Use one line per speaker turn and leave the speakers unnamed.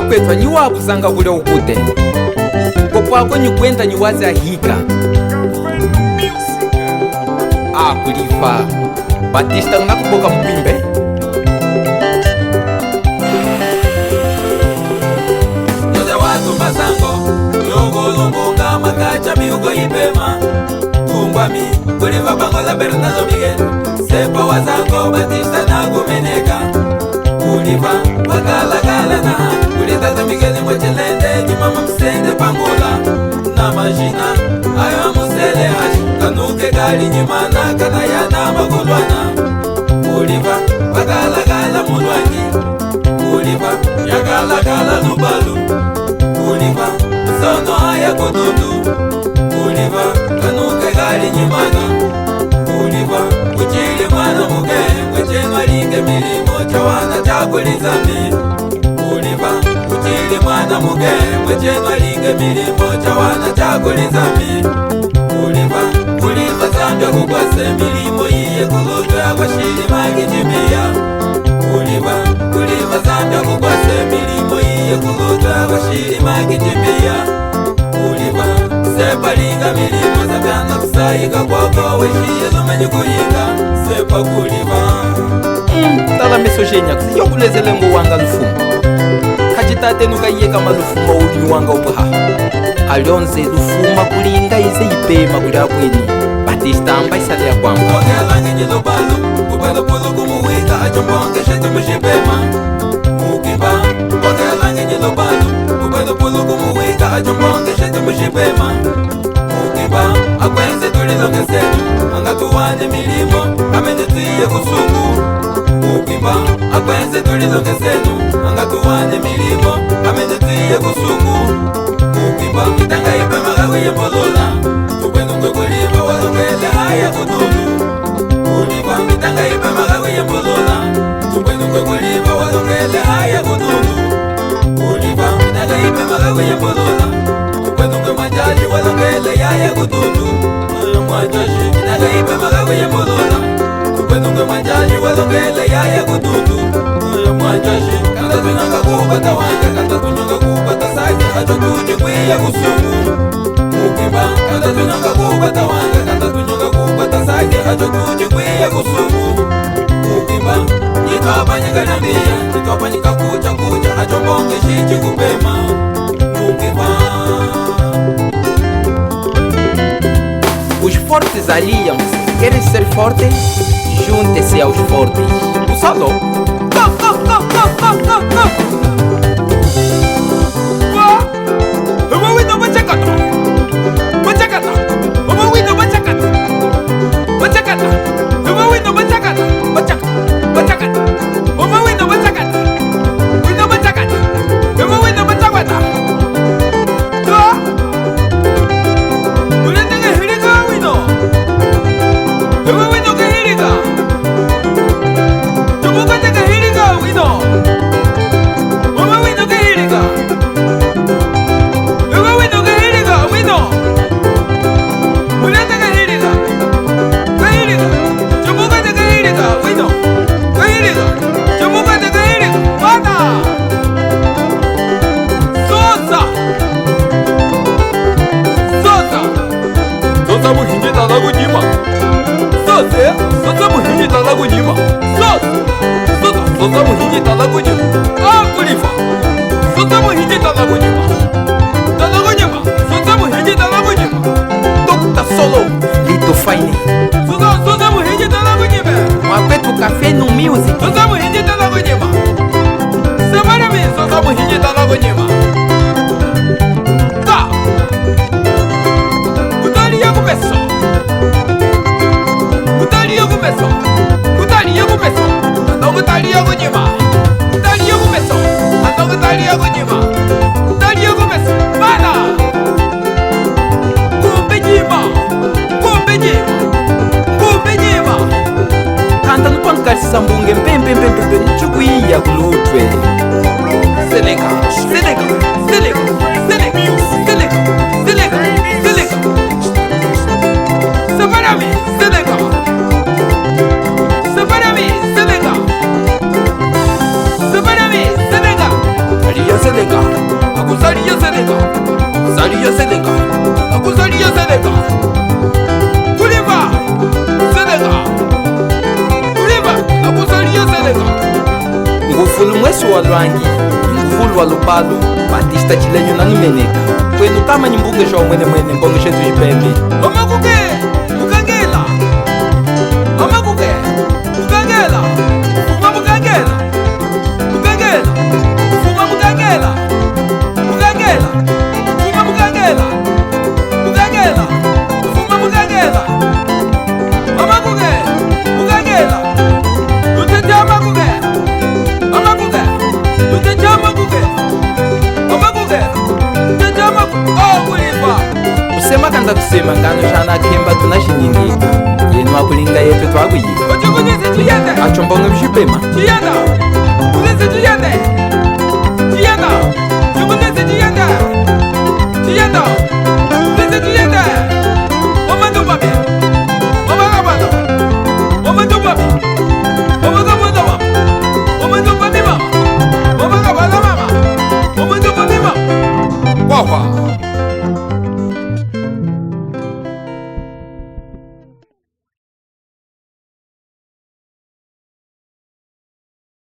kwetwa ni wakusanga kule ukute kopwako ni kwenda ni wazi ahika kulifa Batista ngakuboka mpimbe
Yoze watu masango Yogolungunga makacha miugo ipema Kumbwami kuliva bangola Bernardo Miguel Sepa wazango Batista na gumeneka Kuliva wakala na Kulitata Miguel mwechelende Jimama msende pangola Na majina ayo musele hashi Kanuke gali nyimana kana yana magulwana Kuliva wakala mulwangi Kuliva yakala lubalu Kuliva sono haya kududu Kuliva kanuke gali nyimana Kuliva uchili mwana muge Mwechenwa linge milimo chawana chakulizami Kuliva uchili mwana muge Mwechenwa linge milimo chawana chakulizami Kuliva zambia kukwase milimo iye kuluto ya kwa shili magijimia Kuliva zambia kukwase milimo iye kuluto ya kwa shili magijimia Kuliva sepa linga milimo zabyana kusayika kwako weshiye zomenye kuyinga sepa kuliva
tala mesogenya kusi yokulezele ngo wanga lufumo kachitate nuka yeka malufuma uli wanga upaha alionze lufuma kulinga ize ipema kuli abwini Batista amba isale ya kwamba
wakelange njilobalu kupelo pulu kumuwika achombonge shetu mshipema Mukiba wakelange njilobalu kupelo pulu kumuwika achombonge shetu mshipema Mukiba akwenze tulilonge setu angatuwane milimo amenetiye kusuku Mukiba akwenze tulilonge setu angatuwane milimo amenetiye kusuku Mukiba mitanga ipe magawi yembolola Tupenunge kuliva walongele haya kududu Kuliva mitanga ipe magawi yembolola Tupenunge kuliva walongele haya kududu Kuliva mitanga ipe magawi yembolola Tupenunge majaji walongele haya kududu Majaji mitanga ipe magawi yembolola Tupenunge majaji walongele haya kududu Majaji kanda tunanga kubata wanga kanda tunanga kubata saji ajo tujikwiya kusumu Mukiba kanda tunanga kubata wanga kanda tunanga kubata saji ajo tujikwiya kusumu Mukiba nitwapanyika nambia nitwapanyika kucha ajo mbonge shichi kupema Mukiba
Os fortes aliam-se. Querem ser fortes? Juntem-se aos fortes. O salão. Café no music. Sambunge mpempe nchukuiya kulutwe Selega Separami Selega Aliya Selega Mzulu mwesu wa lwangi inguvulu wa lupalu Batista chilenyo na numeneka kwenu kama nyimbuke shwa mwene mwene mbonge shetu jipembe
Amakuke mukangela Amakuke mukangela Fuma mukangela Mukangela Fuma mukangela Mukangela Fuma mukangela Mukangela Fuma mukangela Amakuke mukangela Luteja amakuke Amakuke Luteja amakuke Amakuke Luteja amakuke Oh kulipa
Kusema kanda kusema ngano shana kemba tunashinyingika yenu makulinga yetu twakuyiva
Ochokunyisi tuyende
achombonge mshipema
Tuyenda